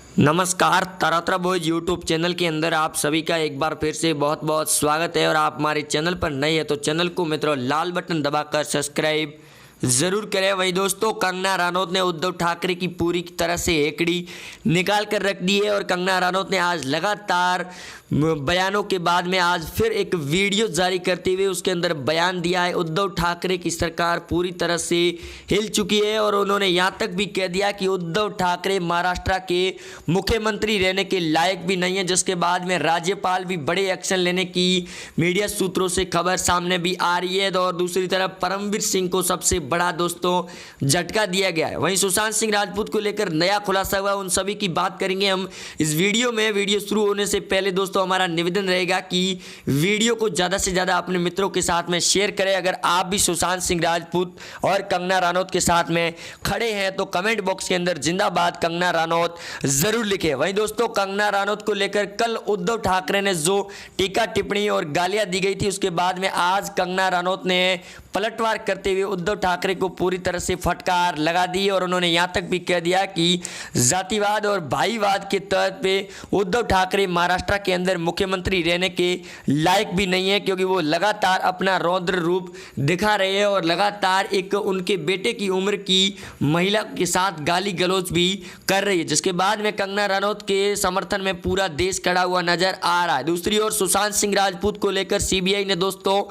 नमस्कार, तरतरा boys YouTube channel के अंदर आप सभी का एक बार फिर से बहुत बहुत स्वागत है। और आप हमारे चैनल पर नए हैं तो चैनल को मित्रों लाल बटन दबाकर सब्सक्राइब ज़रूर करें। वही दोस्तों, कंगना रनौत ने उद्धव ठाकरे की पूरी तरह से हेकड़ी निकाल कर रख दी है। और कंगना रनौत ने आज लगातार बयानों के बाद में आज फिर एक वीडियो जारी करते हुए उसके अंदर बयान दिया है। उद्धव ठाकरे की सरकार पूरी तरह से हिल चुकी है और उन्होंने यहाँ तक भी कह दिया कि उद्धव ठाकरे महाराष्ट्र के मुख्यमंत्री रहने के लायक भी नहीं है, जिसके बाद में राज्यपाल भी बड़े एक्शन लेने की मीडिया सूत्रों से खबर सामने भी आ रही है। और दूसरी तरफ परमवीर सिंह को सबसे बड़ा दोस्तों झटका दिया गया है। वहीं सुशांत सिंह राजपूत को लेकर नया खुलासा हुआ, उन सभी की बात करेंगे हम इस वीडियो में। वीडियो शुरू होने से पहले दोस्तों हमारा निवेदन रहेगा कि वीडियो को ज़्यादा से ज़्यादा अपने मित्रों के साथ में शेयर करें। अगर आप भी सुशांत सिंह राजपूत और कंगना रनौत के साथ में खड़े हैं तो कमेंट बॉक्स के अंदर जिंदाबाद कंगना रनौत जरूर लिखें। वहीं दोस्तों, कंगना रनौत को लेकर कल उद्धव ठाकरे ने जो टीका टिप्पणी और गालियां दी गई थी, उसके बाद में आज कंगना रनौत ने पलटवार करते हुए उद्धव ठाकरे को पूरी तरह से फटकार लगा दी। और उन्होंने यहां तक भी कह दिया कि जातिवाद और भाईवाद के तहत पे उद्धव ठाकरे महाराष्ट्र के अंदर मुख्यमंत्री रहने के लायक भी नहीं है, क्योंकि वो लगातार अपना रौद्र रूप दिखा रहे हैं और लगातार एक उनके बेटे की उम्र की महिला के साथ गाली गलौज भी कर रही है, जिसके बाद में कंगना रनौत के समर्थन में पूरा देश खड़ा हुआ नजर आ रहा है। दूसरी ओर सुशांत सिंह राजपूत को लेकर सीबीआई ने दोस्तों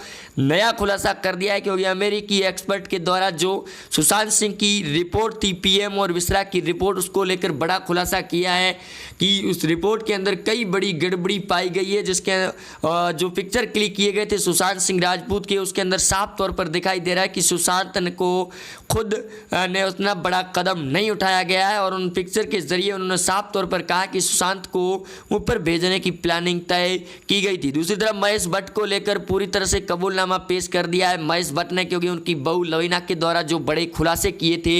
नया खुलासा कर दिया है, क्योंकि अमेरिकी एक्सपर्ट के द्वारा जो सुशांत सिंह की रिपोर्ट थी, पीएम और मिश्रा की रिपोर्ट, उसको लेकर बड़ा खुलासा किया है कि उस रिपोर्ट के अंदर कई बड़ी गड़बड़ी पाई गई है। जिसके जो पिक्चर क्लिक किए गए थे सुशांत सिंह राजपूत के, उसके अंदर साफ तौर पर दिखाई दे रहा है कि सुशांत को खुद ने उतना बड़ा कदम नहीं उठाया गया है। और उन पिक्चर के जरिए उन्होंने साफ तौर पर कहा कि सुशांत को ऊपर भेजने की प्लानिंग तय की गई थी। दूसरी तरफ महेश भट्ट को लेकर पूरी तरह से कबूलनामा पेश कर दिया है महेश भट्ट ने, क्योंकि उनकी बहू लवीना के द्वारा जो बड़े खुलासे किए थे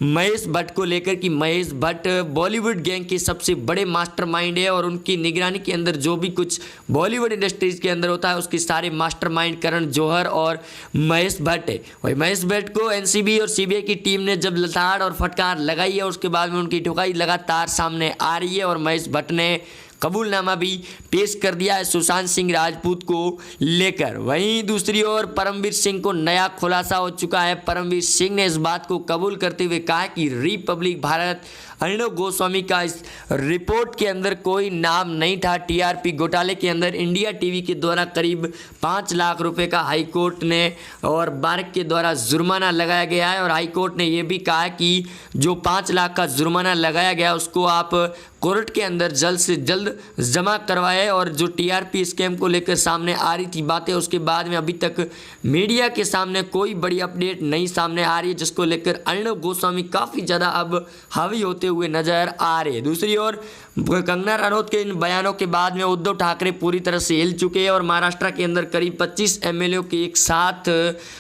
महेश भट्ट को लेकर कि महेश भट्ट बॉलीवुड गैंग के सबसे बड़े मास्टरमाइंड है और उनकी निगरानी के अंदर जो भी कुछ बॉलीवुड इंडस्ट्रीज के अंदर होता है उसके सारे मास्टरमाइंड करण जौहर और महेश भट्ट है। वही महेश भट्ट को एनसीबी और सीबीआई की टीम ने जब लताड़ और फटकार लगाई है, उसके बाद में उनकी ठुकाई लगातार सामने आ रही है और महेश भट्ट ने कबूलनामा भी पेश कर दिया है सुशांत सिंह राजपूत को लेकर। वहीं दूसरी ओर परमवीर सिंह को नया खुलासा हो चुका है। परमवीर सिंह ने इस बात को कबूल करते हुए कहा कि रिपब्लिक भारत अर्णव गोस्वामी का इस रिपोर्ट के अंदर कोई नाम नहीं था। टीआरपी घोटाले के अंदर इंडिया टीवी के द्वारा करीब 5 लाख रुपए का हाईकोर्ट ने और बार्क के द्वारा जुर्माना लगाया गया है। और हाईकोर्ट ने यह भी कहा कि जो 5 लाख का जुर्माना लगाया गया उसको आप कोर्ट के अंदर जल्द से जल्द जमा करवाए। और जो टीआरपी स्कैम को लेकर सामने आ रही थी बातें, उसके बाद में अभी तक मीडिया के सामने कोई बड़ी अपडेट नहीं सामने आ रही है, जिसको लेकर अर्णव गोस्वामी काफ़ी ज़्यादा अब हावी होते हुए नजर आ रहे हैं। दूसरी ओर कंगना रनौत के इन बयानों के बाद में उद्धव ठाकरे पूरी तरह से हिल चुके हैं और महाराष्ट्र के अंदर करीब 25 एमएलए के एक साथ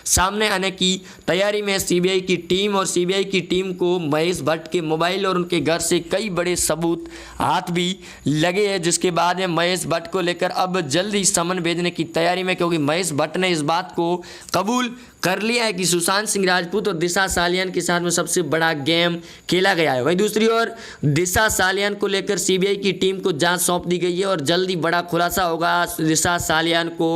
सामने आने की तैयारी में सीबीआई की टीम। और सीबीआई की टीम को महेश भट्ट के मोबाइल और उनके घर से कई बड़े सबूत हाथ भी लगे हैं, जिसके बाद में महेश भट्ट को लेकर अब जल्द ही समन भेजने की तैयारी में, क्योंकि महेश भट्ट ने इस बात को कबूल कर लिया है कि सुशांत सिंह राजपूत और दिशा सालियान के साथ में सबसे बड़ा गेम खेला गया है। वहीं दूसरी ओर दिशा सालियान को लेकर सीबीआई की टीम को जांच सौंप दी गई है और जल्द ही बड़ा खुलासा होगा दिशा सालियान को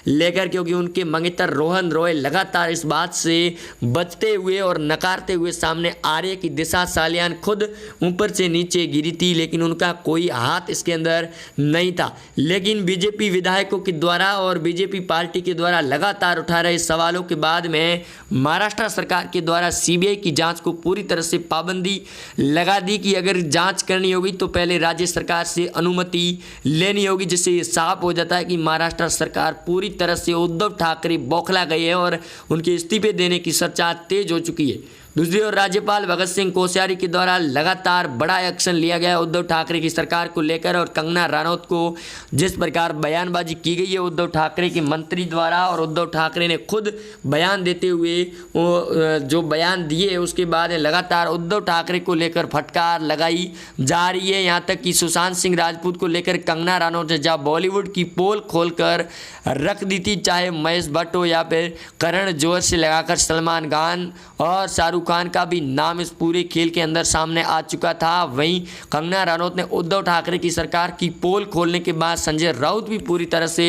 लेकर, क्योंकि उनके मंगेतर रोहन रॉय लगातार इस बात से बचते हुए और नकारते हुए सामने आ रहे हैं कि दिशा सालियान खुद ऊपर से नीचे गिरी थी, लेकिन उनका कोई हाथ इसके अंदर नहीं था। लेकिन बीजेपी विधायकों के द्वारा और बीजेपी पार्टी के द्वारा लगातार उठा रहे सवालों के बाद में महाराष्ट्र सरकार के द्वारा सीबीआई की जांच को पूरी तरह से पाबंदी लगा दी कि अगर जांच करनी होगी तो पहले राज्य सरकार से अनुमति लेनी होगी, जिससे ये साफ हो जाता है कि महाराष्ट्र सरकार पूरी तरह से उद्धव ठाकरे बौखला गए हैं और उनके इस्तीफे देने की चर्चा तेज हो चुकी है। दूसरी ओर राज्यपाल भगत सिंह कोश्यारी के द्वारा लगातार बड़ा एक्शन लिया गया उद्धव ठाकरे की सरकार को लेकर। और कंगना रनौत को जिस प्रकार बयानबाजी की गई है उद्धव ठाकरे के मंत्री द्वारा, और उद्धव ठाकरे ने खुद बयान देते हुए जो बयान दिए उसके बाद लगातार उद्धव ठाकरे को लेकर फटकार लगाई जा रही है। यहाँ तक कि सुशांत सिंह राजपूत को लेकर कंगना रनौत ने जहाँ बॉलीवुड की पोल खोलकर रख दी थी, चाहे महेश भट्ट हो या फिर करण जौहर से लगाकर सलमान खान और शाहरुख खान का भी नाम इस पूरे खेल के अंदर सामने आ चुका था। वहीं कंगना रनौत ने उद्धव ठाकरे की सरकार की पोल खोलने के बाद संजय राउत भी पूरी तरह से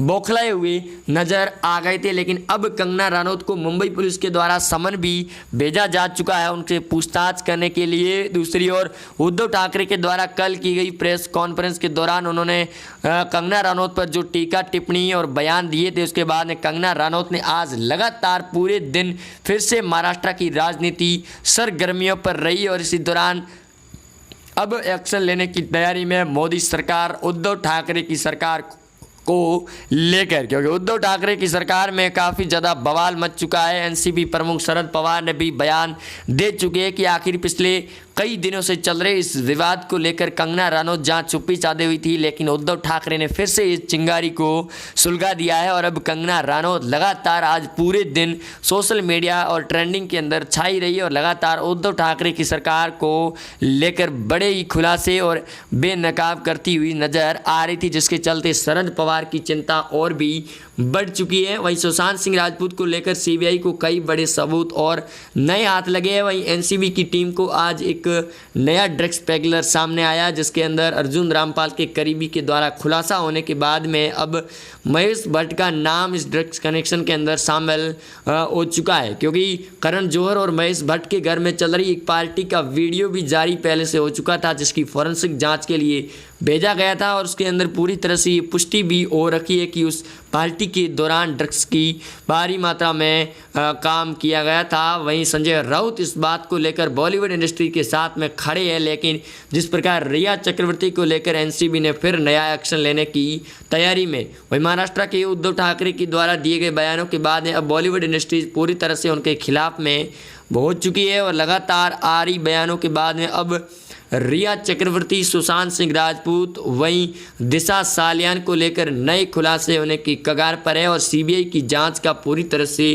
बौखलाए हुए नजर आ गए थे। लेकिन अब कंगना रनौत को मुंबई पुलिस के द्वारा समन भी भेजा जा चुका है उनसे पूछताछ करने के लिए। दूसरी ओर उद्धव ठाकरे के द्वारा कल की गई प्रेस कॉन्फ्रेंस के दौरान उन्होंने कंगना रनौत पर जो टीका टिप्पणी और बयान दिए थे, उसके बाद में कंगना रनौत ने आज लगातार पूरे दिन फिर से महाराष्ट्र की राजनीति सरगर्मियों पर रही और इसी दौरान अब एक्शन लेने की तैयारी में मोदी सरकार उद्धव ठाकरे की सरकार को लेकर, क्योंकि उद्धव ठाकरे की सरकार में काफ़ी ज़्यादा बवाल मच चुका है। एनसीपी प्रमुख शरद पवार ने भी बयान दे चुके हैं कि आखिर पिछले कई दिनों से चल रहे इस विवाद को लेकर कंगना रनौत जहां चुप्पी साधे हुई थी, लेकिन उद्धव ठाकरे ने फिर से इस चिंगारी को सुलगा दिया है और अब कंगना रनौत लगातार आज पूरे दिन सोशल मीडिया और ट्रेंडिंग के अंदर छाई रही और लगातार उद्धव ठाकरे की सरकार को लेकर बड़े ही खुलासे और बेनकाब करती हुई नजर आ रही थी, जिसके चलते शरद पवार की चिंता और भी बढ़ चुकी है। वहीं सुशांत सिंह राजपूत को लेकर सीबीआई को कई बड़े सबूत और नए हाथ लगे हैं। वहीं एनसीबी की टीम को आज एक नया ड्रग्स पेगलर सामने आया, जिसके अंदर अर्जुन रामपाल के करीबी के द्वारा खुलासा होने के बाद में अब महेश भट्ट का नाम इस ड्रग्स कनेक्शन के अंदर शामिल हो चुका है, क्योंकि करण जौहर और महेश भट्ट के घर में चल रही एक पार्टी का वीडियो भी जारी पहले से हो चुका था, जिसकी फॉरेंसिक जांच के लिए भेजा गया था और उसके अंदर पूरी तरह से ये पुष्टि भी हो रखी है कि उस पार्टी के दौरान ड्रग्स की भारी मात्रा में काम किया गया था। वहीं संजय राउत इस बात को लेकर बॉलीवुड इंडस्ट्री के साथ में खड़े हैं, लेकिन जिस प्रकार रिया चक्रवर्ती को लेकर एनसीबी ने फिर नया एक्शन लेने की तैयारी में, वहीं महाराष्ट्र के उद्धव ठाकरे के द्वारा दिए गए बयानों के बाद अब बॉलीवुड इंडस्ट्री पूरी तरह से उनके खिलाफ में पहुंच चुकी है और लगातार आ रही बयानों के बाद में अब रिया चक्रवर्ती, सुशांत सिंह राजपूत, वहीं दिशा सालियान को लेकर नए खुलासे होने की कगार पर है और सीबीआई की जांच का पूरी तरह से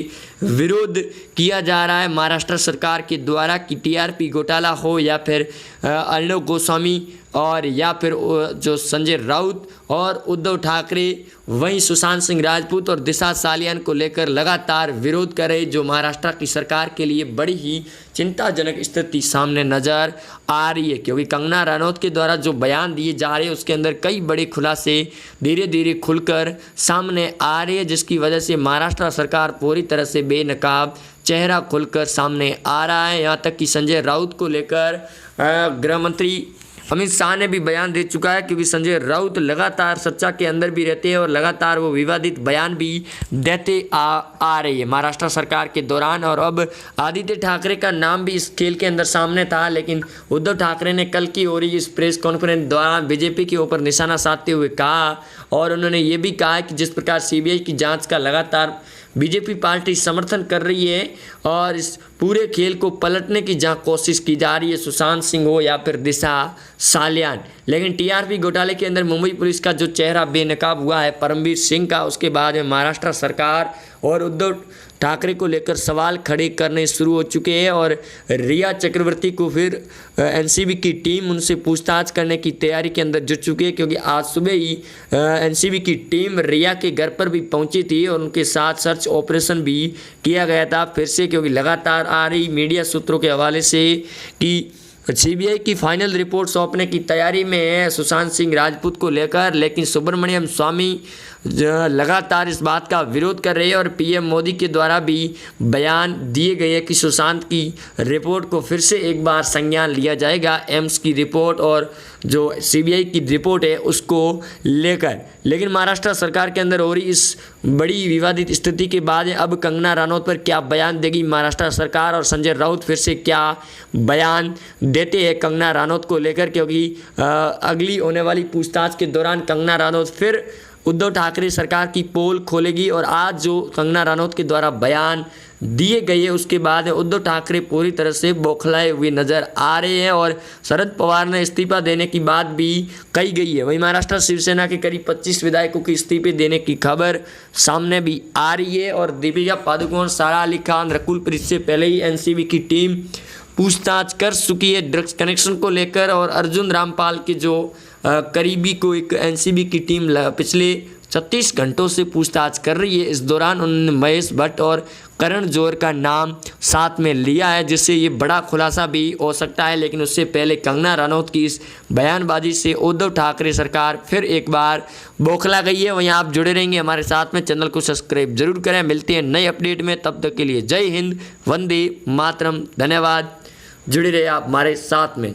विरोध किया जा रहा है महाराष्ट्र सरकार के द्वारा कि टीआरपी घोटाला हो या फिर अर्णब गोस्वामी और या फिर जो संजय राउत और उद्धव ठाकरे, वहीं सुशांत सिंह राजपूत और दिशा सालियान को लेकर लगातार विरोध कर रहे, जो महाराष्ट्र की सरकार के लिए बड़ी ही चिंताजनक स्थिति सामने नजर आ रही है, क्योंकि कंगना रनौत के द्वारा जो बयान दिए जा रहे हैं उसके अंदर कई बड़े खुलासे धीरे धीरे खुलकर सामने आ रहे हैं, जिसकी वजह से महाराष्ट्र सरकार पूरी तरह से बेनकाब चेहरा खुलकर सामने आ रहा है। यहाँ तक कि संजय राउत को लेकर गृह मंत्री अमित शाह ने भी बयान दे चुका है, क्योंकि संजय राउत लगातार चर्चा के अंदर भी रहते हैं और लगातार वो विवादित बयान भी देते आ रही है महाराष्ट्र सरकार के दौरान। और अब आदित्य ठाकरे का नाम भी इस खेल के अंदर सामने था, लेकिन उद्धव ठाकरे ने कल की हो रही इस प्रेस कॉन्फ्रेंस दौरान बीजेपी के ऊपर निशाना साधते हुए कहा और उन्होंने ये भी कहा कि जिस प्रकार सीबीआई की जाँच का लगातार बीजेपी पार्टी समर्थन कर रही है और इस पूरे खेल को पलटने की जहाँ कोशिश की जा रही है, सुशांत सिंह हो या फिर दिशा सालियान, लेकिन टीआरपी घोटाले के अंदर मुंबई पुलिस का जो चेहरा बेनकाब हुआ है परमवीर सिंह का, उसके बाद में महाराष्ट्र सरकार और उद्धव ठाकरे को लेकर सवाल खड़े करने शुरू हो चुके हैं और रिया चक्रवर्ती को फिर एनसीबी की टीम उनसे पूछताछ करने की तैयारी के अंदर जुट चुकी है, क्योंकि आज सुबह ही एनसीबी की टीम रिया के घर पर भी पहुंची थी और उनके साथ सर्च ऑपरेशन भी किया गया था फिर से, क्योंकि लगातार आ रही मीडिया सूत्रों के हवाले से कि सीबीआई की फाइनल रिपोर्ट सौंपने की तैयारी में है सुशांत सिंह राजपूत को लेकर, लेकिन सुब्रमण्यम स्वामी लगातार इस बात का विरोध कर रहे हैं और पीएम मोदी के द्वारा भी बयान दिए गए हैं कि सुशांत की रिपोर्ट को फिर से एक बार संज्ञान लिया जाएगा, एम्स की रिपोर्ट और जो सीबीआई की रिपोर्ट है उसको लेकर। लेकिन महाराष्ट्र सरकार के अंदर हो रही इस बड़ी विवादित स्थिति के बाद अब कंगना रनौत पर क्या बयान देगी महाराष्ट्र सरकार और संजय राउत फिर से क्या बयान देते हैं कंगना रनौत को लेकर, क्योंकि अगली होने वाली पूछताछ के दौरान कंगना रनौत फिर उद्धव ठाकरे सरकार की पोल खोलेगी और आज जो कंगना रनौत के द्वारा बयान दिए गए उसके बाद उद्धव ठाकरे पूरी तरह से बौखलाए हुए नजर आ रहे हैं और शरद पवार ने इस्तीफा देने की बात भी कही गई है। वहीं महाराष्ट्र शिवसेना के करीब 25 विधायकों के इस्तीफे देने की खबर सामने भी आ रही है और दीपिका पादुकोण, सारा अली खान, रकुल प्रीत से पहले ही एनसीबी की टीम पूछताछ कर चुकी है ड्रग्स कनेक्शन को लेकर और अर्जुन रामपाल के जो करीबी को एक एनसीबी की टीम पिछले 36 घंटों से पूछताछ कर रही है। इस दौरान उन्होंने महेश भट्ट और करण जौहर का नाम साथ में लिया है, जिससे ये बड़ा खुलासा भी हो सकता है। लेकिन उससे पहले कंगना रनौत की इस बयानबाजी से उद्धव ठाकरे सरकार फिर एक बार बौखला गई है। वहीं आप जुड़े रहेंगे हमारे साथ में, चैनल को सब्सक्राइब जरूर करें। मिलते हैं नए अपडेट में, तब तक के लिए जय हिंद, वंदे मातरम, धन्यवाद। जुड़े रहे आप हमारे साथ में।